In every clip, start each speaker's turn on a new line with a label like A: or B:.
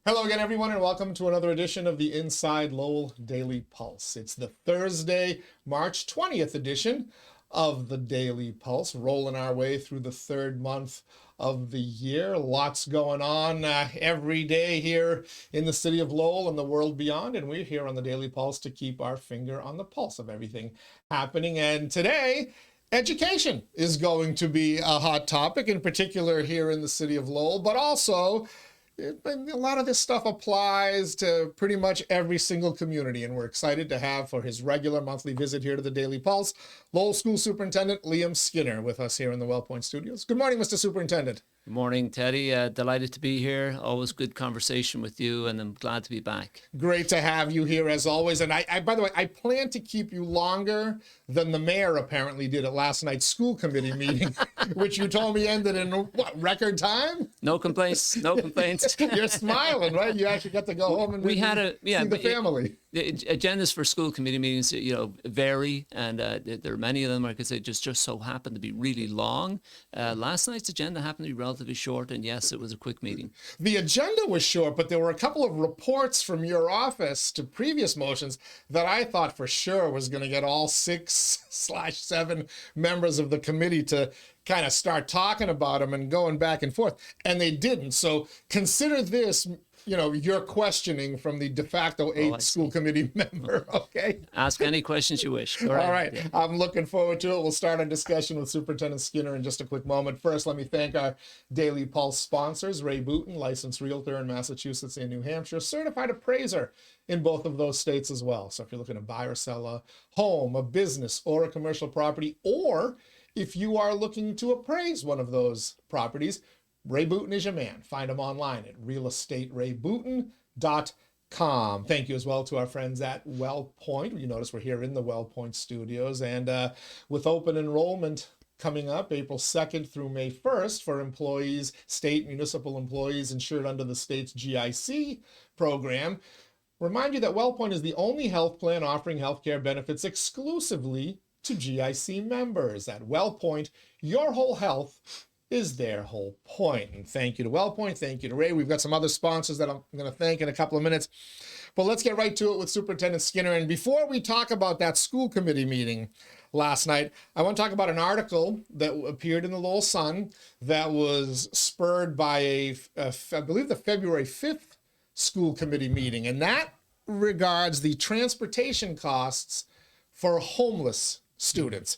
A: Hello again, everyone, and welcome to another edition of the Inside Lowell Daily Pulse. It's the Thursday, March 20th edition of the Daily Pulse, rolling our way through the third month of the year. Lots going on every day here in the city of Lowell and the world beyond, and we're here on the Daily Pulse to keep our finger on the pulse of everything happening. And today, education is going to be a hot topic, in particular here in the city of Lowell, but also a lot of this stuff applies to pretty much every single community, and we're excited to have, for his regular monthly visit here to the Daily Pulse, Lowell School Superintendent Liam Skinner with us here in the WellPoint Studios. Good morning, Mr. Superintendent.
B: Good morning, Teddy. Delighted to be here. Always good conversation with you, and I'm glad to be back.
A: Great to have you here as always. And I by the way, I plan to keep you longer than the mayor apparently did at last night's school committee meeting, which you told me ended in what, record time?
B: No complaints. No complaints.
A: You're smiling, right? You actually got to go home and see the family.
B: The agendas for school committee meetings, vary, and there are many of them, I could say, just so happen to be really long. Last night's agenda happened to be relatively short, and yes, it was a quick meeting.
A: The agenda was short, but there were a couple of reports from your office to previous motions that I thought for sure was going to get all 6/7 members of the committee to kind of start talking about them and going back and forth, and they didn't. So consider this, your questioning from the de facto 8th school committee member, okay?
B: Ask any questions you wish.
A: All right. Yeah. I'm looking forward to it. We'll start our discussion with Superintendent Skinner in just a quick moment. First, let me thank our Daily Pulse sponsors, Ray Booten, licensed realtor in Massachusetts and New Hampshire, certified appraiser in both of those states as well. So if you're looking to buy or sell a home, a business, or a commercial property, or if you are looking to appraise one of those properties, Ray Booten is your man. Find him online at realestaterayBooten.com. Thank you as well to our friends at WellPoint. You notice we're here in the WellPoint studios, and with open enrollment coming up April 2nd through May 1st for employees, state municipal employees insured under the state's GIC program, remind you that WellPoint is the only health plan offering healthcare benefits exclusively to GIC members. At WellPoint, your whole health is their whole point. And thank you to WellPoint. Thank you to Ray. We've got some other sponsors that I'm going to thank in a couple of minutes. But let's get right to it with Superintendent Skinner. And before we talk about that school committee meeting last night, I want to talk about an article that appeared in the Lowell Sun that was spurred by I believe the February 5th school committee meeting. And that regards the transportation costs for homeless students.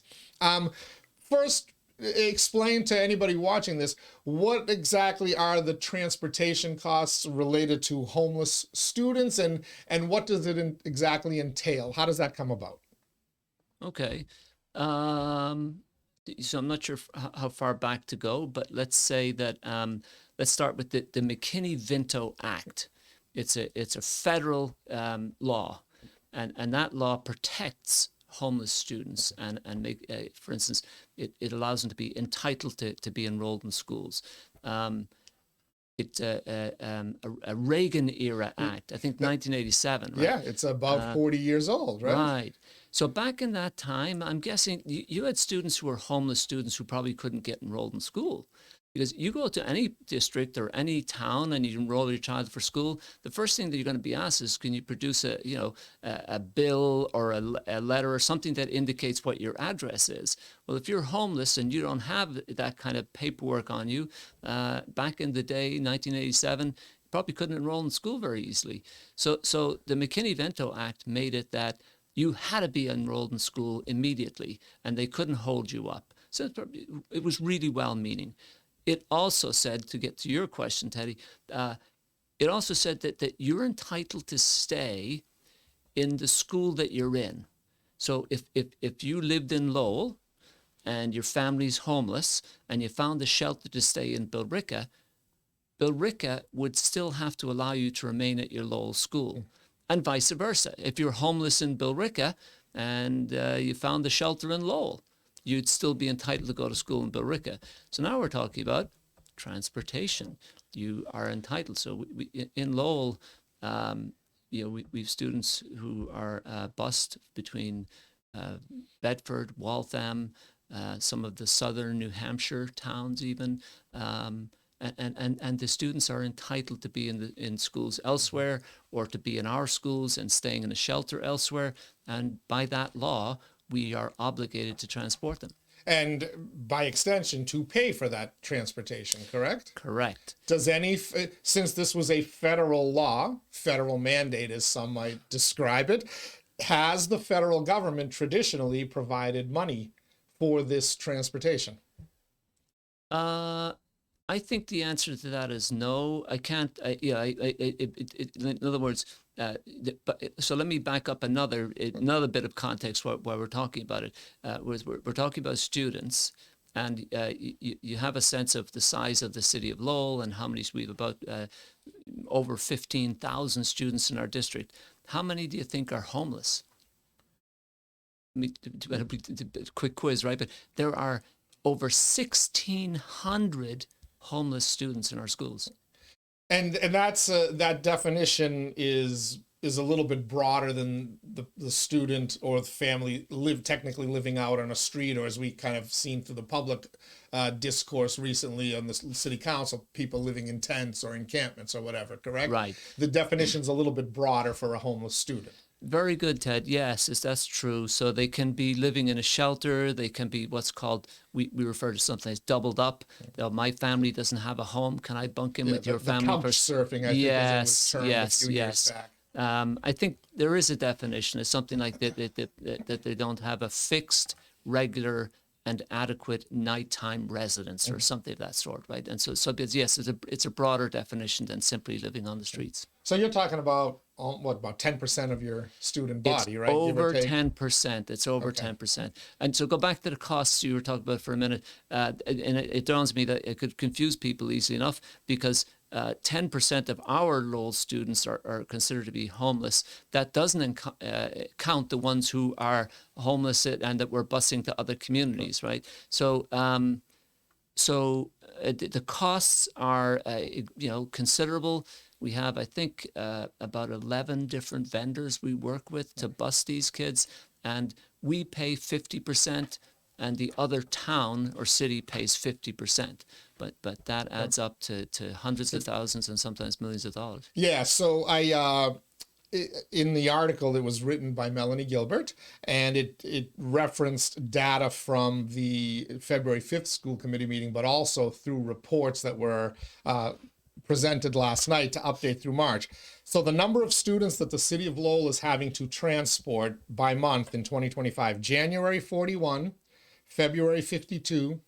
A: First, explain to anybody watching this, what exactly are the transportation costs related to homeless students, and what does it exactly entail? How does that come about?
B: Okay. So I'm not sure how far back to go, but let's say that let's start with the McKinney-Vento Act. It's a federal law, and that law protects homeless students and make, for instance, it allows them to be entitled to be enrolled in schools. It's a Reagan-era act, I think 1987, right?
A: Yeah, it's about 40 years old, right?
B: Right. So back in that time, I'm guessing you had students who were homeless students who probably couldn't get enrolled in school. Because you go to any district or any town and you enroll your child for school, the first thing that you're going to be asked is, can you produce a bill or a letter or something that indicates what your address is? Well, if you're homeless and you don't have that kind of paperwork on you, back in the day, 1987, you probably couldn't enroll in school very easily. So the McKinney-Vento Act made it that you had to be enrolled in school immediately, and they couldn't hold you up. So it was really well-meaning. It also said, to get to your question, Teddy, it also said that you're entitled to stay in the school that you're in. So if you lived in Lowell and your family's homeless and you found a shelter to stay in Billerica would still have to allow you to remain at your Lowell school, and vice versa. If you're homeless in Billerica and you found a shelter in Lowell, you'd still be entitled to go to school in Billerica. So now we're talking about transportation. You are entitled. So we in Lowell, we've students who are bused between Bedford, Waltham, some of the southern New Hampshire towns even, and the students are entitled to be in schools elsewhere, or to be in our schools and staying in a shelter elsewhere. And by that law, we are obligated to transport them.
A: And by extension, to pay for that transportation, correct?
B: Correct.
A: Does since this was a federal law, federal mandate as some might describe it, has the federal government traditionally provided money for this transportation?
B: I think the answer to that is no. I can't. In other words, so let me back up another bit of context while we're talking about it. We're talking about students, and you have a sense of the size of the city of Lowell and how many we have about over 15,000 students in our district. How many do you think are homeless? I mean, quick quiz, right? But there are over 1,600 homeless students in our schools.
A: And that's that definition is a little bit broader than the student or the family technically living out on a street, or as we kind of seen through the public discourse recently on the city council, people living in tents or encampments or whatever, correct?
B: Right.
A: The definition's a little bit broader for a homeless student.
B: Very good, Ted. Yes, that's true. So they can be living in a shelter. They can be what's called, we refer to something as doubled up. My family doesn't have a home. Can I bunk in with your family?
A: Couch surfing, I think,
B: yes,
A: was
B: yes,
A: a few
B: yes.
A: years back.
B: I think there is a definition. It's something like that they don't have a fixed, regular, and adequate nighttime residence or something of that sort, right? And so yes, it's a broader definition than simply living on the streets.
A: So you're talking about about 10% of your student body, right?
B: Over 10%. It's over 10%. And so go back to the costs you were talking about for a minute, and it dawns on me that it could confuse people easily enough, because 10% of our Lowell students are considered to be homeless. That doesn't count the ones who are homeless and that we're busing to other communities, right? So the costs are considerable. We have, I think, about 11 different vendors we work with to bus these kids, and we pay 50%, and the other town or city pays 50%. But that adds up to hundreds of thousands and sometimes millions of dollars.
A: Yeah, so in the article, it was written by Melanie Gilbert, and it referenced data from the February 5th school committee meeting, but also through reports that were presented last night to update through March. So the number of students that the city of Lowell is having to transport by month in 2025, January 41, February 52,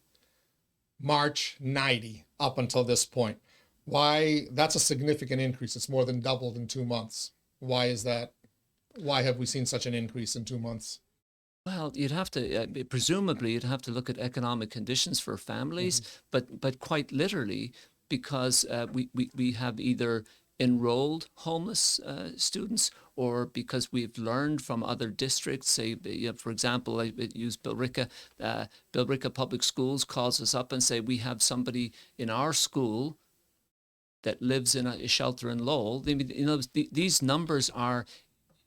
A: March 90, up until this point. Why? That's a significant increase. It's more than doubled in 2 months. Why is that? Why have we seen such an increase in 2 months?
B: Well, you'd have to, presumably, you'd have to look at economic conditions for families, but quite literally, because we have either enrolled homeless students, or because we've learned from other districts. Say, for example, I use Billerica. Billerica Public Schools calls us up and say, we have somebody in our school that lives in a shelter in Lowell. These numbers are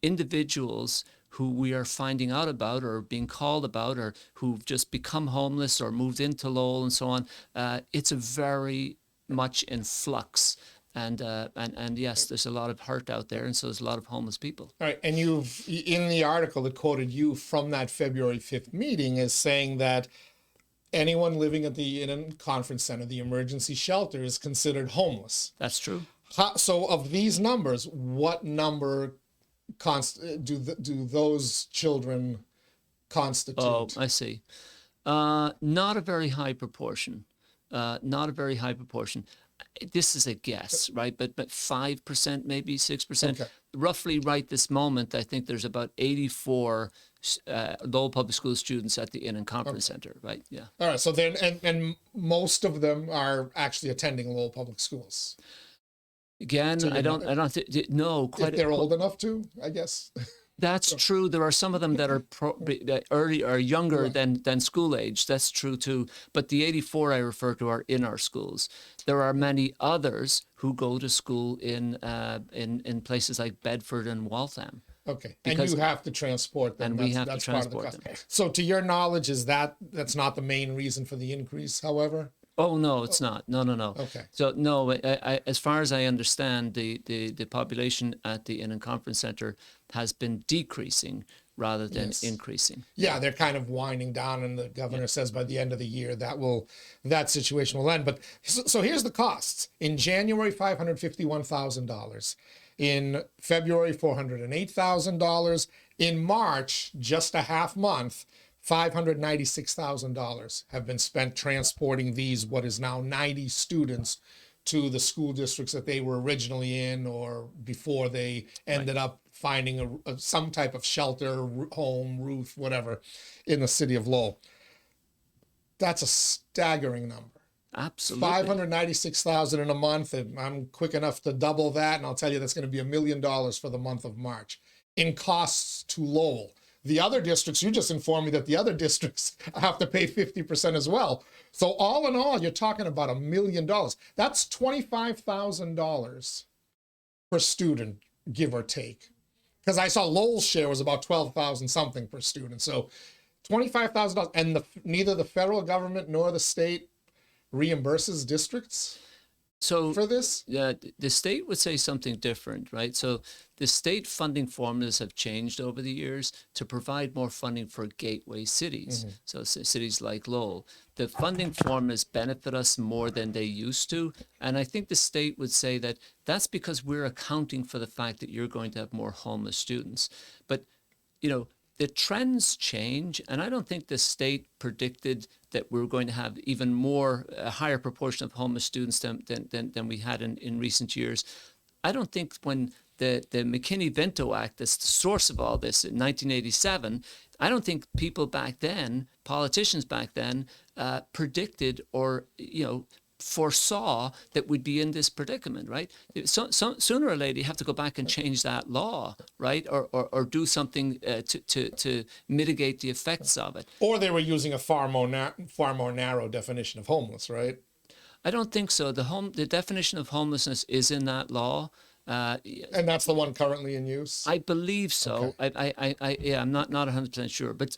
B: individuals who we are finding out about or being called about, or who've just become homeless or moved into Lowell and so on. It's a very much in flux. And yes, there's a lot of hurt out there, and so there's a lot of homeless people.
A: All right, and you've, in the article that quoted you from that February 5th meeting, is saying that anyone living in a conference center, the emergency shelter, is considered homeless.
B: That's true.
A: So of these numbers, what number do those children constitute?
B: Oh, I see. Not a very high proportion. Not a very high proportion. This is a guess, right? But 5%, maybe 6%.
A: Okay.
B: Roughly right this moment, I think there's about 84 Lowell Public School students at the Inn and Conference Center, right? Yeah.
A: All right. So then, and most of them are actually attending Lowell Public Schools.
B: Again,
A: So
B: I don't know quite.
A: If they're old enough to, I guess.
B: That's true. There are some of them that are early or younger
A: Right.
B: than school age. That's true too. But the 84 I refer to are in our schools. There are many others who go to school in places like Bedford and Waltham.
A: Okay,
B: Because-
A: and you have to transport them.
B: And we have to
A: that's part of the
B: transport
A: cost. So to your knowledge, that's not the main reason for the increase, however?
B: Oh, no, it's not. No, no, no.
A: Okay.
B: So no, as far as I understand, the population at the Inland Conference Center has been decreasing rather than
A: Yes.
B: increasing.
A: Yeah, they're kind of winding down, and the governor says by the end of the year that situation will end. But so here's the costs. In January, $551,000. In February, $408,000. In March, just a half month, $596,000 have been spent transporting these, what is now 90 students, to the school districts that they were originally in, or before they ended up finding some type of shelter, home, roof, whatever, in the city of Lowell. That's a staggering number.
B: Absolutely.
A: 596,000 in a month. And I'm quick enough to double that, and I'll tell you that's going to be $1 million for the month of March in costs to Lowell. The other districts, you just informed me that the other districts have to pay 50% as well. So all in all, you're talking about $1 million. That's $25,000 per student, give or take. Because I saw Lowell's share was about 12,000 something per student. So $25,000, and neither the federal government nor the state reimburses districts
B: So
A: for this?
B: the state would say something different, right? So the state funding formulas have changed over the years to provide more funding for gateway cities. So cities like Lowell. The funding formulas benefit us more than they used to. And I think the state would say that that's because we're accounting for the fact that you're going to have more homeless students. But, you know, the trends change, and I don't think the state predicted that we were going to have even more, a higher proportion of homeless students than we had in recent years. I don't think when the McKinney-Vento Act, that's the source of all this in 1987, I don't think people back then, politicians back then, predicted or, foresaw that we'd be in this predicament, right? So sooner or later, you have to go back and change that law, right? Or do something to mitigate the effects of it.
A: Or they were using a far more narrow definition of homeless, right?
B: I don't think so. The definition of homelessness is in that law.
A: And that's the one currently in use?
B: I believe so.
A: Okay.
B: I'm not 100% sure, but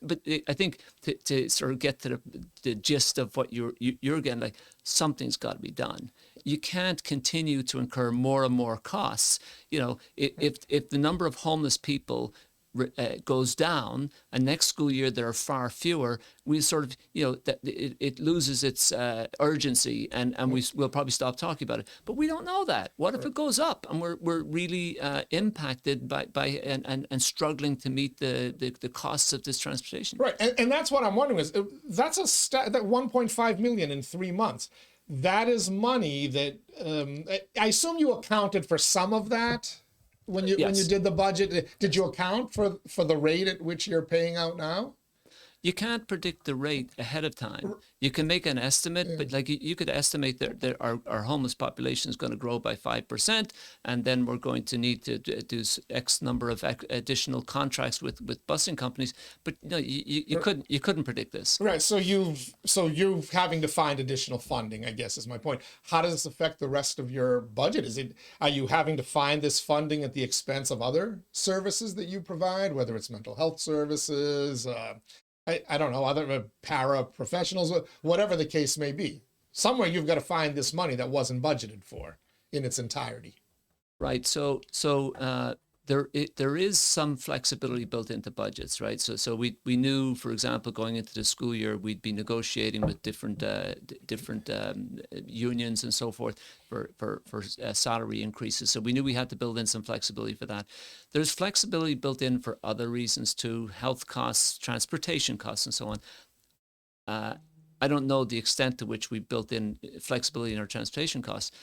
B: I think to sort of get to the gist of what you're getting, like, something's got to be done. You can't continue to incur more and more costs. If the number of homeless people goes down, and next school year there are far fewer, we sort of, that it loses its urgency, and we'll probably stop talking about it. But we don't know that. What if it goes up and we're really impacted by and struggling to meet the costs of this transportation?
A: Right, and that's what I'm wondering is, that's that 1.5 million in 3 months. That is money that I assume you accounted for some of that when you did the budget. Did you account for the rate at which you're paying out now?
B: You can't predict the rate ahead of time. You can make an estimate, but like you could estimate that our homeless population is going to grow by 5%, and then we're going to need to do X number of additional contracts with busing companies. But no, you couldn't predict this.
A: Right. So you're having to find additional funding, I guess, is my point. How does this affect the rest of your budget? Are you having to find this funding at the expense of other services that you provide, whether it's mental health services? I don't know, other para-professionals, whatever the case may be. Somewhere you've got to find this money that wasn't budgeted for in its entirety.
B: Right. So there is some flexibility built into budgets, right? So we knew, for example, going into the school year, we'd be negotiating with different unions and so forth for salary increases. So we knew we had to build in some flexibility for that. There's flexibility built in for other reasons too: health costs, transportation costs, and so on. I don't know the extent to which we built in flexibility in our transportation costs.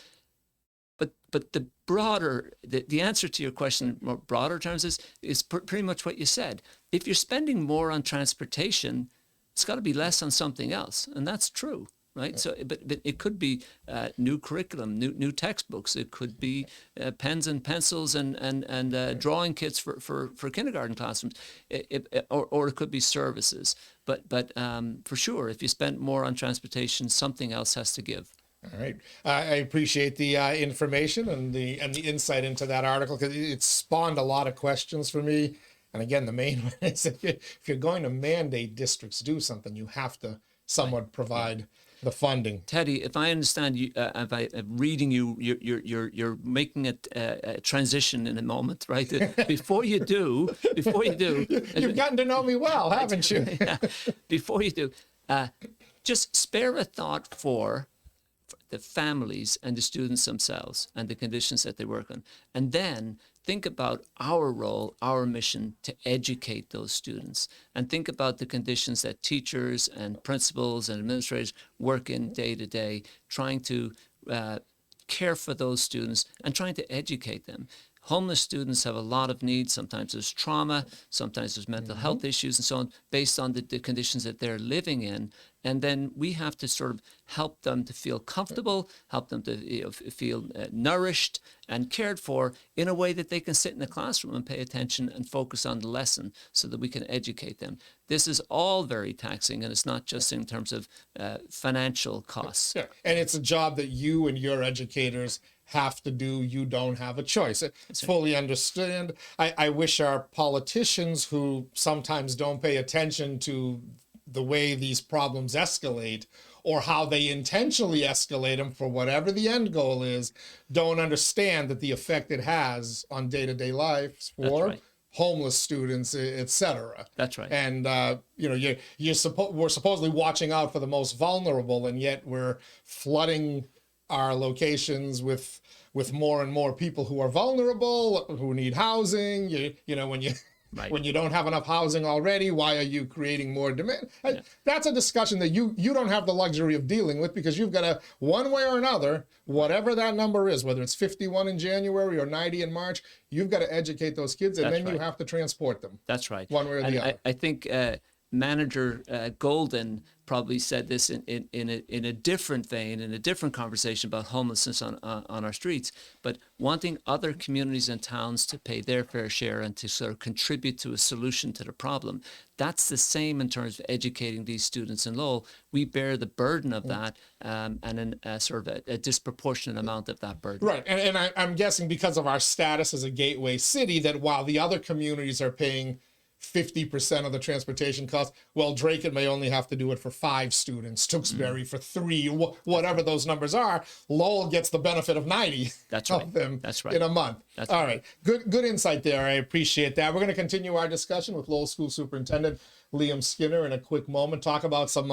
B: But the answer to your question in more broader terms is pretty much what you said. If you're spending more on transportation, it's got to be less on something else, and that's true, right? So, but it could be new curriculum, new textbooks. It could be pens and pencils and drawing kits for kindergarten classrooms, or it could be services. But for sure, if you spend more on transportation, something else has to give.
A: All right. I appreciate the information and the insight into that article, because it spawned a lot of questions for me. And again, the main one is if you're going to mandate districts do something, you have to somewhat provide The funding.
B: Teddy, if I understand you, if I'm reading you, you're making a transition in a moment, right? Before you do,
A: You've gotten to know me well, haven't you?
B: Yeah. Before you do, just spare a thought for the families and the students themselves and the conditions that they work on. And then think about our role, our mission to educate those students. And think about the conditions that teachers and principals and administrators work in day to day, trying to care for those students and trying to educate them. Homeless students have a lot of needs. Sometimes there's trauma, sometimes there's mental health issues and so on, based on the conditions that they're living in. And then we have to sort of help them to feel comfortable, help them to feel nourished and cared for in a way that they can sit in the classroom and pay attention and focus on the lesson so that we can educate them. This is all very taxing, and it's not just in terms of financial costs.
A: Yeah. And it's a job that you and your educators have to do. You don't have a choice. Fully understand. I wish our politicians, who sometimes don't pay attention to the way these problems escalate or how they intentionally escalate them for whatever the end goal is, don't understand that the effect it has on day-to-day life for homeless students, etc.
B: That's right.
A: And we're supposedly watching out for the most vulnerable, and yet we're flooding our locations with more and more people who are vulnerable, who need housing. When you don't have enough housing already, why are you creating more demand? Yeah. That's a discussion that you don't have the luxury of dealing with, because you've got to, one way or another, whatever that number is, whether it's 51 in January or 90 in March, you've got to educate those kids, and then you have to transport them.
B: That's right.
A: One way or the other.
B: I think Manager Golden probably said this in a different vein, in a different conversation about homelessness on our streets, but wanting other communities and towns to pay their fair share and to sort of contribute to a solution to the problem. That's the same in terms of educating these students in Lowell. We bear the burden of that, and sort of a disproportionate amount of that burden.
A: Right, and I'm guessing because of our status as a gateway city, that while the other communities are paying 50% of the transportation costs, well, Drake may only have to do it for 5 students, Tewksbury for 3, whatever those numbers are. Lowell gets the benefit of 90 of them in a month. All right. Good insight there. I appreciate that. We're going to continue our discussion with Lowell School Superintendent Liam Skinner in a quick moment, talk about some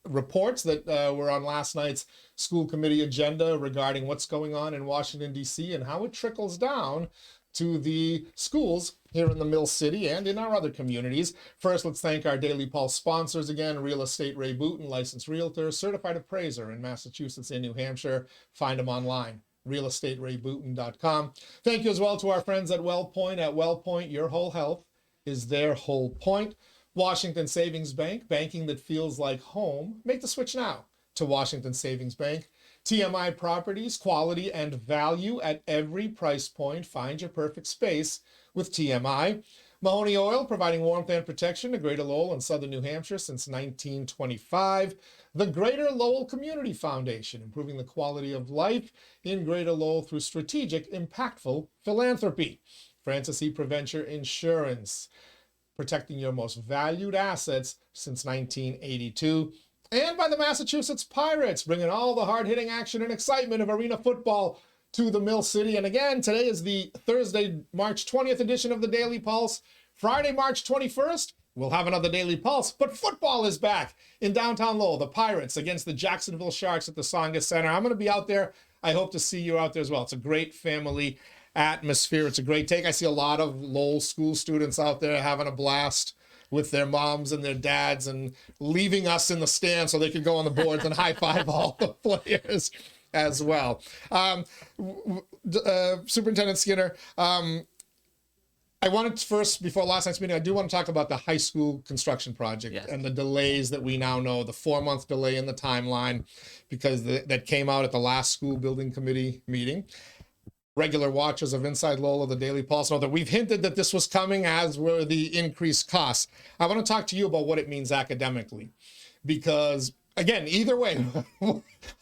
A: reports that were on last night's school committee agenda regarding what's going on in Washington, D.C. and how it trickles down to the schools here in the Mill City and in our other communities. First, let's thank our Daily Pulse sponsors again: Real Estate Ray Booten, licensed realtor, certified appraiser in Massachusetts and New Hampshire. Find them online, realestaterayBooten.com. Thank you as well to our friends at WellPoint. At WellPoint, your whole health is their whole point. Washington Savings Bank, banking that feels like home. Make the switch now to Washington Savings Bank. TMI Properties, quality and value at every price point. Find your perfect space with TMI. Mahoney Oil, providing warmth and protection to Greater Lowell and Southern New Hampshire since 1925. The Greater Lowell Community Foundation, improving the quality of life in Greater Lowell through strategic, impactful philanthropy. Francis E. Preventure Insurance, protecting your most valued assets since 1982. And by the Massachusetts Pirates, bringing all the hard-hitting action and excitement of arena football to the Mill City. And again, today is the Thursday, March 20th edition of the Daily Pulse. Friday, March 21st, we'll have another Daily Pulse. But football is back in downtown Lowell. The Pirates against the Jacksonville Sharks at the Tsongas Center. I'm going to be out there. I hope to see you out there as well. It's a great family atmosphere. It's a great take. I see a lot of Lowell school students out there having a blast with their moms and their dads and leaving us in the stand so they could go on the boards and high-five all the players as well. Superintendent Skinner, I wanted to first, before last night's meeting, I do want to talk about the high school construction project and the delays that we now know, the 4-month delay in the timeline, because that came out at the last school building committee meeting. Regular watchers of InsideLowell of the Daily Pulse know that we've hinted that this was coming, as were the increased costs. I want to talk to you about what it means academically, because again, either way,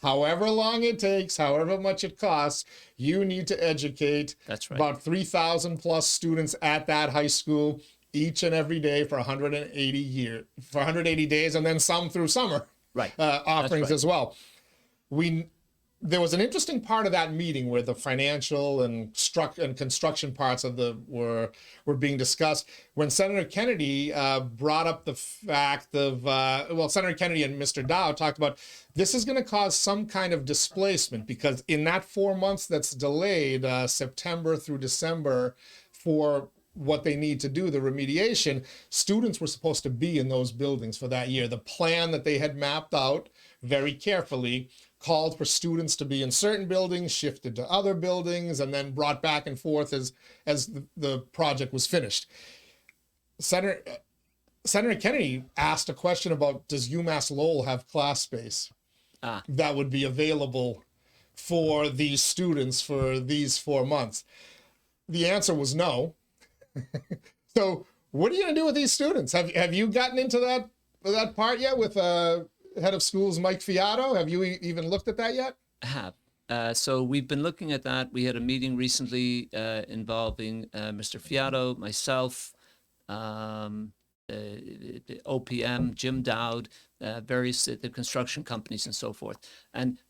A: however long it takes, however much it costs, you need to educate about 3,000 plus students at that high school each and every day for 180 days, and then some through summer.
B: Right.
A: offerings
B: right.
A: as well. There was an interesting part of that meeting where the financial and construction parts of were being discussed when Senator Kennedy brought up the fact of Senator Kennedy and Mr. Dow talked about this is going to cause some kind of displacement because in that 4 months that's delayed, September through December, for what they need to do, the remediation, students were supposed to be in those buildings for that year. The plan that they had mapped out very carefully called for students to be in certain buildings, shifted to other buildings, and then brought back and forth as the project was finished. Senator Kennedy asked a question about, does UMass Lowell have class space that would be available for these students for these 4 months? The answer was no. So what are you going to do with these students? Have you gotten into that part yet with head of schools Mike Fiato? Have you even looked at that yet?
B: I have. So we've been looking at that. We had a meeting recently involving Mr. Fiato, myself, OPM, Jim Dowd, various the construction companies and so forth.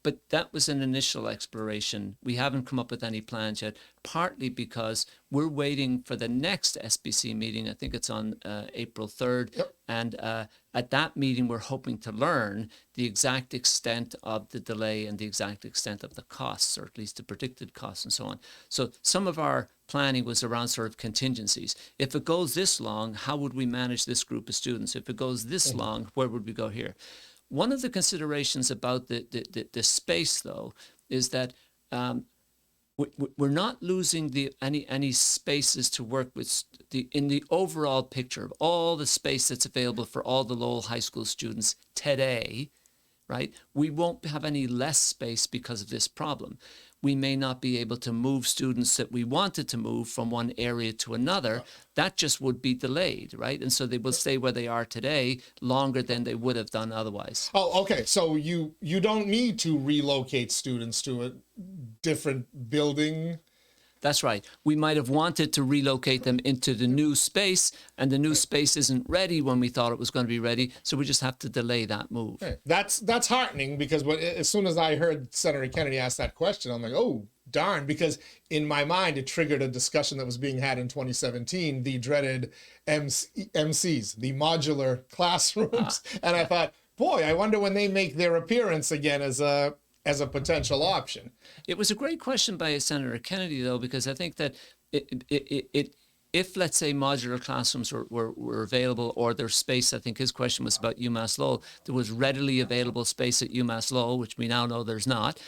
B: But that was an initial exploration. We haven't come up with any plans yet, partly because we're waiting for the next SBC meeting. I think it's on April 3rd.
A: Yep.
B: And at that meeting, we're hoping to learn the exact extent of the delay and the exact extent of the costs, or at least the predicted costs and so on. So some of our planning was around sort of contingencies. If it goes this long, how would we manage this group of students? If it goes this long, where would we go here? One of the considerations about the space, though, is that we're not losing any spaces to work with in the overall picture of all the space that's available for all the Lowell High School students today, right? We won't have any less space because of this problem. We may not be able to move students that we wanted to move from one area to another. That just would be delayed, right? And so they will stay where they are today longer than they would have done otherwise.
A: Oh, okay. So you don't need to relocate students to a different building.
B: That's right. We might have wanted to relocate them into the new space, and the new space isn't ready when we thought it was going to be ready, so we just have to delay that move.
A: Okay. That's heartening, because as soon as I heard Senator Kennedy ask that question, I'm like, oh, darn, because in my mind, it triggered a discussion that was being had in 2017, the dreaded MCs, the modular classrooms. And I thought, boy, I wonder when they make their appearance again as a potential option.
B: It was a great question by Senator Kennedy, though, because I think that if, let's say, modular classrooms were available, or there's space, I think his question was about UMass Lowell, there was readily available space at UMass Lowell, which we now know there's not.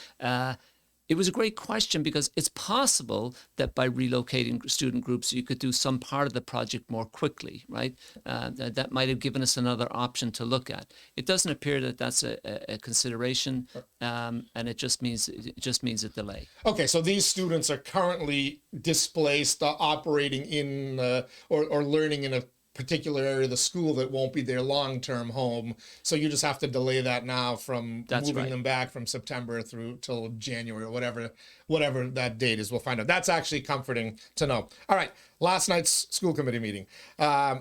B: It was a great question, because it's possible that by relocating student groups, you could do some part of the project more quickly, right? That might have given us another option to look at. It doesn't appear that that's a consideration, and it just means a delay.
A: Okay, so these students are currently displaced, operating in or learning in a particular area of the school that won't be their long-term home. So you just have to delay that now from moving them back from September through till January, or whatever that date is. We'll find out. That's actually comforting to know. All right, last night's school committee meeting.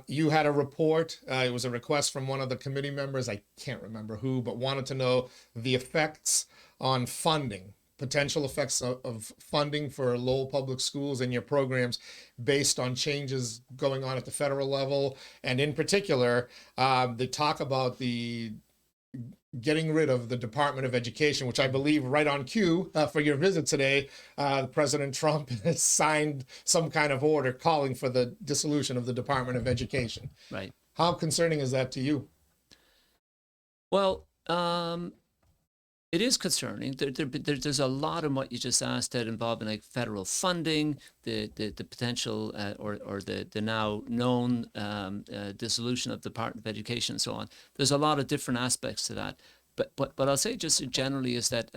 A: You had a report. It was a request from one of the committee members. I can't remember who, but wanted to know the effects on funding, potential effects of funding for Lowell Public Schools and your programs based on changes going on at the federal level. And in particular, they talk about the getting rid of the Department of Education, which I believe right on cue for your visit today, President Trump has signed some kind of order calling for the dissolution of the Department of Education.
B: Right.
A: How concerning is that to you?
B: Well, it is concerning. There's a lot in what you just asked that involving like federal funding, the potential or the now known dissolution of the Department of Education and so on. There's a lot of different aspects to that. But I'll say just generally is that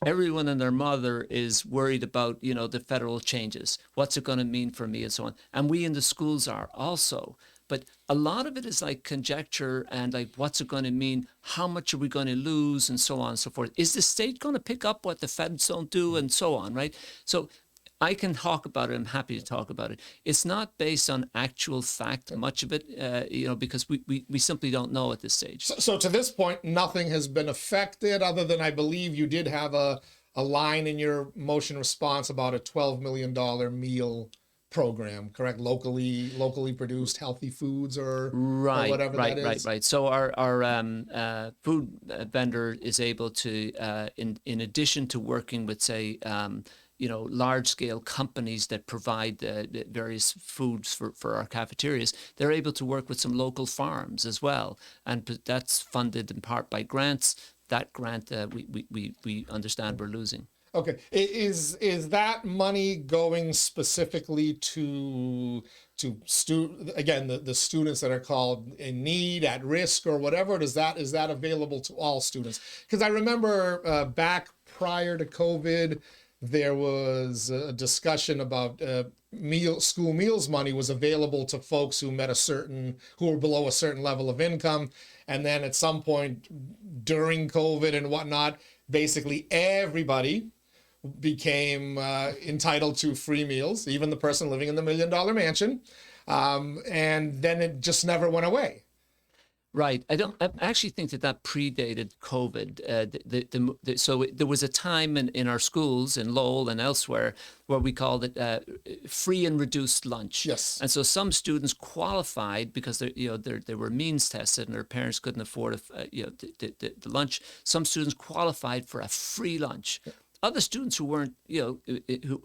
B: everyone and their mother is worried about the federal changes. What's it going to mean for me and so on. And we in the schools are also. But a lot of it is like conjecture and like, what's it going to mean? How much are we going to lose? And so on and so forth. Is the state going to pick up what the feds don't do? And so on, right? So I can talk about it. I'm happy to talk about it. It's not based on actual fact, much of it, because we simply don't know at this stage.
A: So to this point, nothing has been affected other than I believe you did have a line in your motion response about a $12 million meal program, correct? Locally produced healthy foods or whatever that is.
B: Right. So our food vendor is able to, in addition to working with, say, large scale companies that provide the various foods for our cafeterias, they're able to work with some local farms as well, and that's funded in part by grants. That grant we understand we're losing.
A: Okay, is that money going specifically to the students that are called in need, at risk, or whatever? Is that available to all students? Because I remember back prior to COVID, there was a discussion about school meals money was available to folks who were below a certain level of income, and then at some point during COVID and whatnot, basically everybody became entitled to free meals, even the person living in the $1 million mansion, and then it just never went away.
B: Right. I actually think that predated COVID. So there was a time in our schools in Lowell and elsewhere where we called it free and reduced lunch.
A: Yes.
B: And so some students qualified because they were means tested and their parents couldn't afford the lunch. Some students qualified for a free lunch. Other students who weren't, who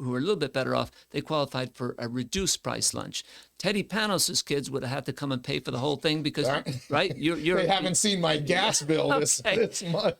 B: were a little bit better off, they qualified for a reduced price lunch. Teddy Panos' kids would have had to come and pay for the whole thing because, right?
A: They haven't seen my gas bill this month.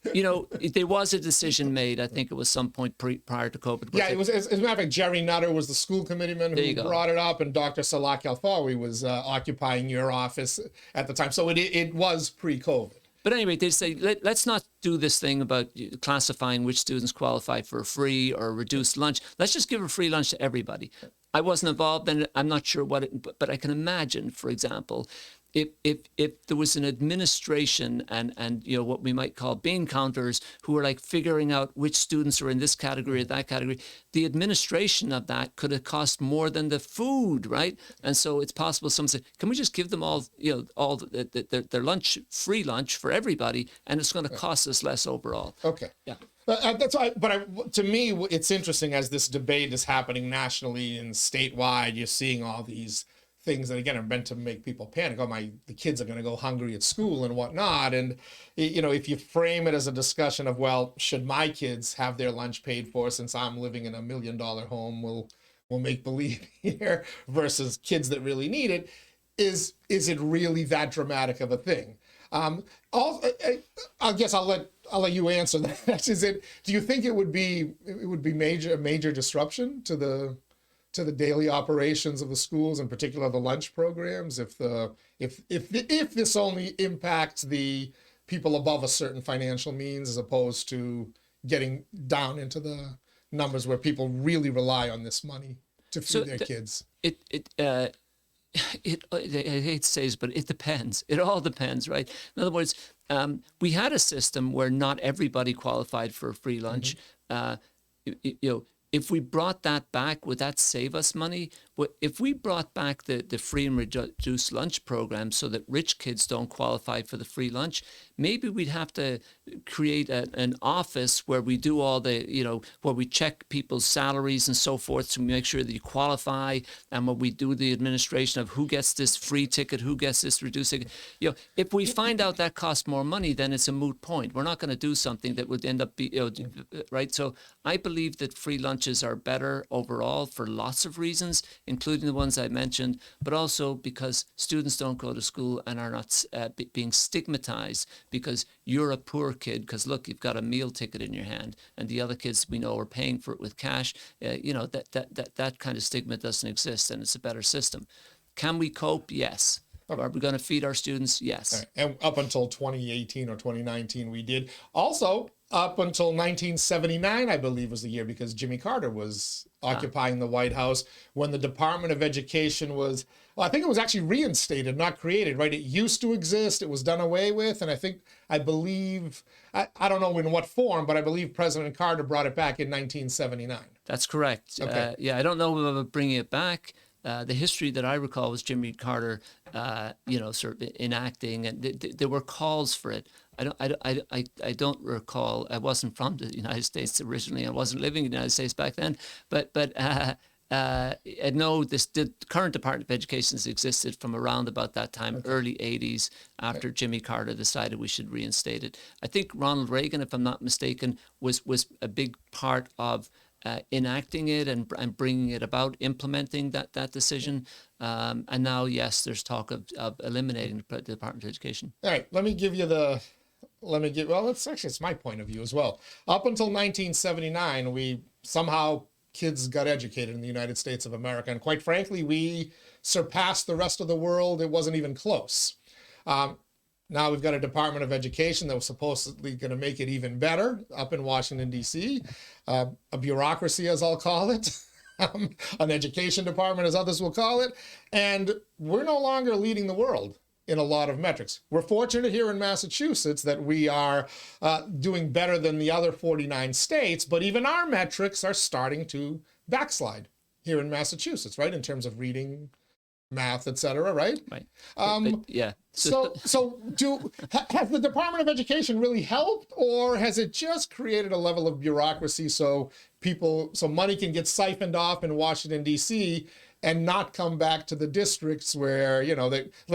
B: There was a decision made. I think it was some point prior to COVID.
A: Yeah, it was. As a matter of fact, Jerry Nutter was the school committeeman who brought it up, and Dr. Salak Alfawi was occupying your office at the time. So it was pre-COVID.
B: But anyway, they say, let's not do this thing about classifying which students qualify for a free or reduced lunch. Let's just give a free lunch to everybody. I wasn't involved in it. I'm not sure but I can imagine, for example, if there was an administration and what we might call bean counters who were like figuring out which students are in this category or that category, the administration of that could have cost more than the food, right? And so it's possible someone said, can we just give them all their lunch, free lunch for everybody, and it's going to cost us less overall.
A: Okay.
B: Yeah.
A: That's why. But to me, it's interesting as this debate is happening nationally and statewide. You're seeing all these things that again are meant to make people panic. The kids are going to go hungry at school and whatnot. And if you frame it as a discussion of, well, should my kids have their lunch paid for since I'm living in $1 million home? We'll make believe here versus kids that really need it. Is it really that dramatic of a thing? I guess I'll let you answer that. Do you think it would be a major disruption to the daily operations of the schools, in particular the lunch programs, if this only impacts the people above a certain financial means as opposed to getting down into the numbers where people really rely on this money to feed their kids?
B: I hate to say this, but it depends. It all depends, right? In other words, we had a system where not everybody qualified for a free lunch. If we brought that back, would that save us money? If we brought back the free and reduced lunch program so that rich kids don't qualify for the free lunch, maybe we'd have to create an office where we do all the, where we check people's salaries and so forth to make sure that you qualify, and where we do the administration of who gets this free ticket, who gets this reduced ticket. If we find out that costs more money, then it's a moot point. We're not going to do something that would end up right? So I believe that free lunches are better overall for lots of reasons, including the ones I mentioned, but also because students don't go to school and are not being stigmatized because you're a poor kid, because look, you've got a meal ticket in your hand, and the other kids we know are paying for it with cash. That kind of stigma doesn't exist, and it's a better system. Can we cope? Yes. Are we going to feed our students? Yes.
A: Right. And up until 2018 or 2019, we did. Also, up until 1979, I believe was the year, because Jimmy Carter was occupying the White House when the Department of Education was, well, I think it was actually reinstated, not created, right? It used to exist. It was done away with. And I believe, I don't know in what form, but I believe President Carter brought it back in 1979.
B: That's correct.
A: Okay.
B: Yeah, I don't know about bringing it back. The history that I recall was Jimmy Carter, sort of enacting, and there were calls for it. I don't recall. I wasn't from the United States originally. I wasn't living in the United States back then. But I know the current Department of Education has existed from around about that time, early 80s, after Jimmy Carter decided we should reinstate it. I think Ronald Reagan, if I'm not mistaken, was a big part of enacting it and bringing it about, implementing that decision. And now, yes, there's talk of eliminating the Department of Education.
A: All right, it's my point of view as well. Up until 1979, kids got educated in the United States of America. And quite frankly, we surpassed the rest of the world. It wasn't even close. Now we've got a Department of Education that was supposedly going to make it even better up in Washington, D.C., a bureaucracy, as I'll call it, an education department, as others will call it. And we're no longer leading the world in a lot of metrics. We're fortunate here in Massachusetts that we are doing better than the other 49 states, but even our metrics are starting to backslide here in Massachusetts, right? In terms of reading, math, etc., right?
B: Right.
A: Yeah. So has the Department of Education really helped, or has it just created a level of bureaucracy so money can get siphoned off in Washington, D.C., and not come back to the districts where,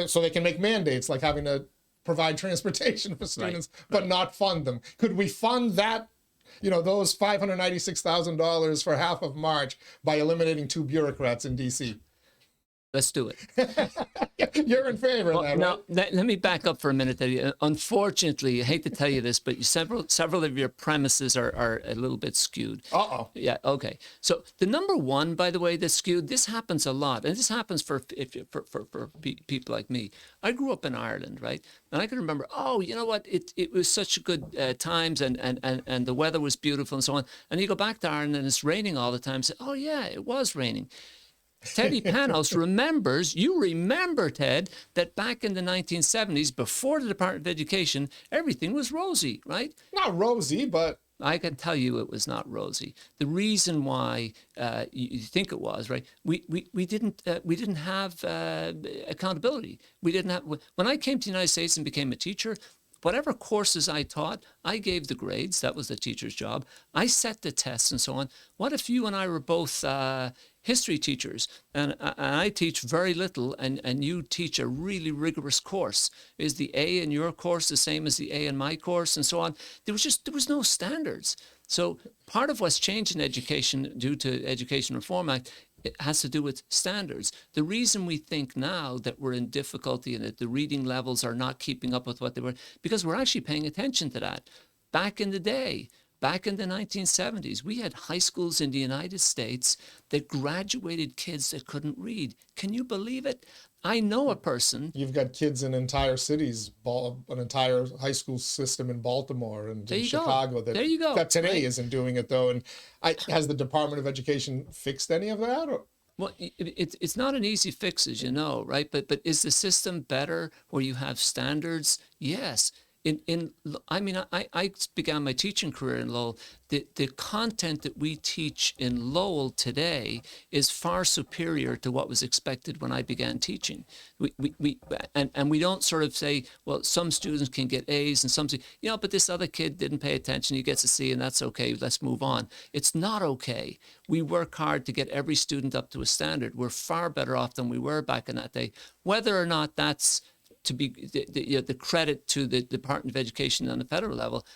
A: so they can make mandates like having to provide transportation for students, but not fund them? Could we fund that, those $596,000 for half of March by eliminating 2 bureaucrats in D.C.?
B: Let's do it.
A: You're in favor of that,
B: no,
A: right?
B: let me back up for a minute. Unfortunately, I hate to tell you this, but several of your premises are a little bit skewed.
A: Uh-oh.
B: Yeah, okay. So the number one, by the way, that's skewed, this happens a lot. And this happens for people like me. I grew up in Ireland, right? And I can remember, you know what? It was such good times and the weather was beautiful and so on. And you go back to Ireland and it's raining all the time. And say, oh, yeah, it was raining. Teddy Panos you remember, Ted, that back in the 1970s, before the Department of Education, everything was rosy, right?
A: Not rosy, but...
B: I can tell you it was not rosy. The reason why you think it was, right? We didn't have accountability. When I came to the United States and became a teacher, whatever courses I taught, I gave the grades. That was the teacher's job. I set the tests and so on. What if you and I were both history teachers and I teach very little and you teach a really rigorous course? Is the A in your course the same as the A in my course and so on? There was no standards. So part of what's changed in education due to Education Reform Act, it has to do with standards. The reason we think now that we're in difficulty and that the reading levels are not keeping up with what they were, because we're actually paying attention to that. Back in the day, back in the 1970s, we had high schools in the United States that graduated kids that couldn't read. Can you believe it? I know a person.
A: You've got kids in entire cities, an entire high school system in Baltimore and in Chicago that today isn't doing it, though. And has the Department of Education fixed any of that? Or?
B: Well, it's not an easy fix, as you know, right? But is the system better where you have standards? Yes. I began my teaching career in Lowell. The content that we teach in Lowell today is far superior to what was expected when I began teaching. We don't sort of say, well, some students can get A's and some, but this other kid didn't pay attention. He gets a C and that's okay. Let's move on. It's not okay. We work hard to get every student up to a standard. We're far better off than we were back in that day. Whether or not that's to be the credit to the Department of Education on the federal level,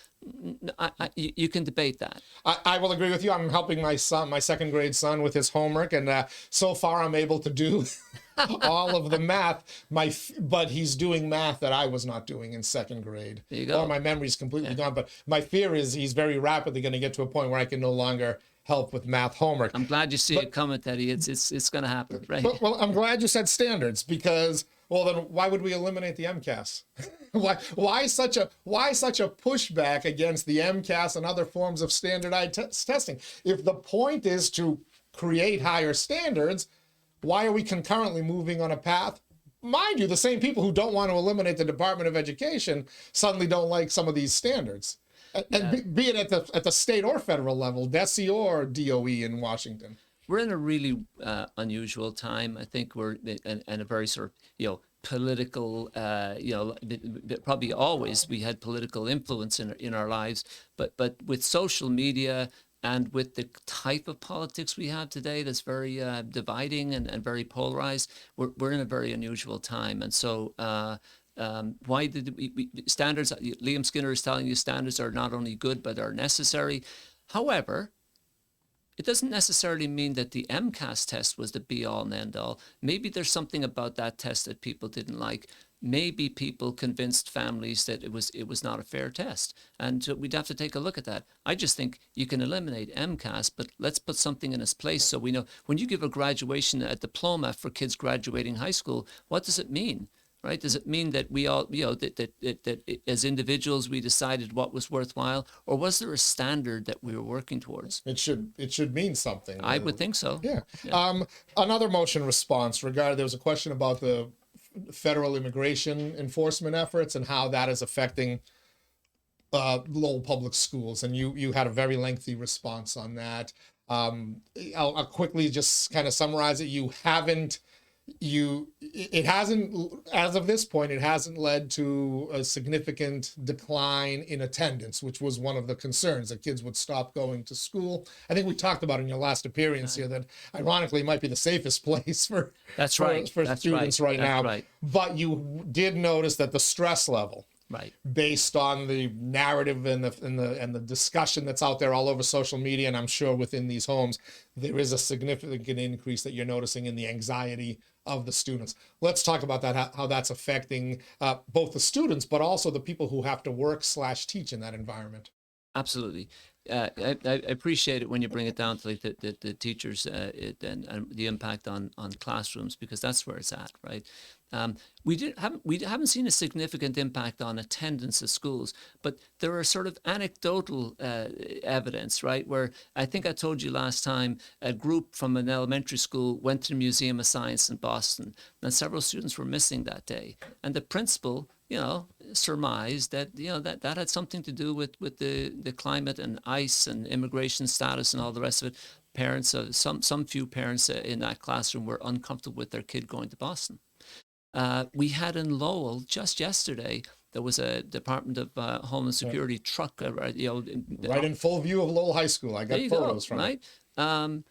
B: you can debate that.
A: I will agree with you. I'm helping my second grade son with his homework, and so far I'm able to do all of the math. But he's doing math that I was not doing in second grade.
B: There you go.
A: Or my memory's completely gone. But my fear is he's very rapidly going to get to a point where I can no longer help with math homework.
B: I'm glad you see it coming, Teddy. It's going to happen, right?
A: Well, I'm glad you said standards, because, well, then why would we eliminate the MCAS? why such a pushback against the MCAS and other forms of standardized testing? If the point is to create higher standards, why are we concurrently moving on a path? Mind you, the same people who don't want to eliminate the Department of Education suddenly don't like some of these standards. And be it at the state or federal level, DESE or DOE in Washington.
B: We're in a really unusual time. I think we're in a very sort of, political, probably always we had political influence in our lives, but with social media and with the type of politics we have today that's very dividing and very polarized, we're in a very unusual time. And so why did we standards, Liam Skinner is telling you standards are not only good, but are necessary. However, it doesn't necessarily mean that the MCAS test was the be-all and end-all. Maybe there's something about that test that people didn't like. Maybe people convinced families that it was not a fair test, and we'd have to take a look at that. I just think you can eliminate MCAS, but let's put something in its place so we know when you give a diploma for kids graduating high school, what does it mean? Right? Does it mean that we all, that as individuals we decided what was worthwhile, or was there a standard that we were working towards?
A: It should mean something.
B: I would think so.
A: Yeah. Another motion response there was a question about the federal immigration enforcement efforts and how that is affecting Lowell public schools, and you had a very lengthy response on that. I'll quickly just kind of summarize it. It hasn't, as of this point, it hasn't led to a significant decline in attendance, which was one of the concerns, that kids would stop going to school. I think we talked about in your last appearance here that ironically it might be the safest place for students right now.
B: Right.
A: But you did notice that the stress level,
B: right,
A: based on the narrative and the discussion that's out there all over social media, and I'm sure within these homes, there is a significant increase that you're noticing in the anxiety of the students. Let's talk about that, how that's affecting both the students, but also the people who have to work/teach in that environment.
B: Absolutely. I appreciate it when you bring it down to like the teachers and the impact on classrooms, because that's where it's at, right? We haven't seen a significant impact on attendance at schools, but there are sort of anecdotal evidence, right? Where I think I told you last time, a group from an elementary school went to the Museum of Science in Boston, and several students were missing that day, and the principal, surmised that that had something to do with the climate and ice and immigration status and all the rest of it. Parents, some few parents in that classroom were uncomfortable with their kid going to Boston. We had in Lowell just yesterday, there was a Department of Homeland Security truck, right
A: in full view of Lowell High School. I got photos from it.
B: Right.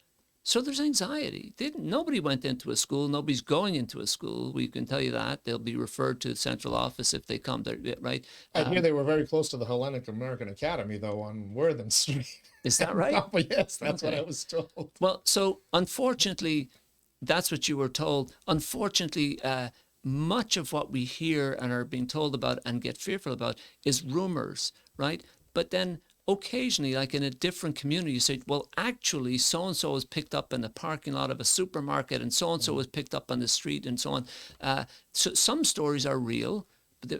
B: So there's anxiety. Nobody went into a school. Nobody's going into a school. We can tell you that. They'll be referred to the central office if they come there, right?
A: I hear they were very close to the Hellenic American Academy, though, on Worthen Street.
B: Is that right?
A: Oh, yes, that's what I was told.
B: Well, so unfortunately, that's what you were told. Unfortunately, much of what we hear and are being told about and get fearful about is rumors, right? But then occasionally, like in a different community, you say, well, actually, so-and-so was picked up in the parking lot of a supermarket, and so-and-so was picked up on the street, and so on. So some stories are real,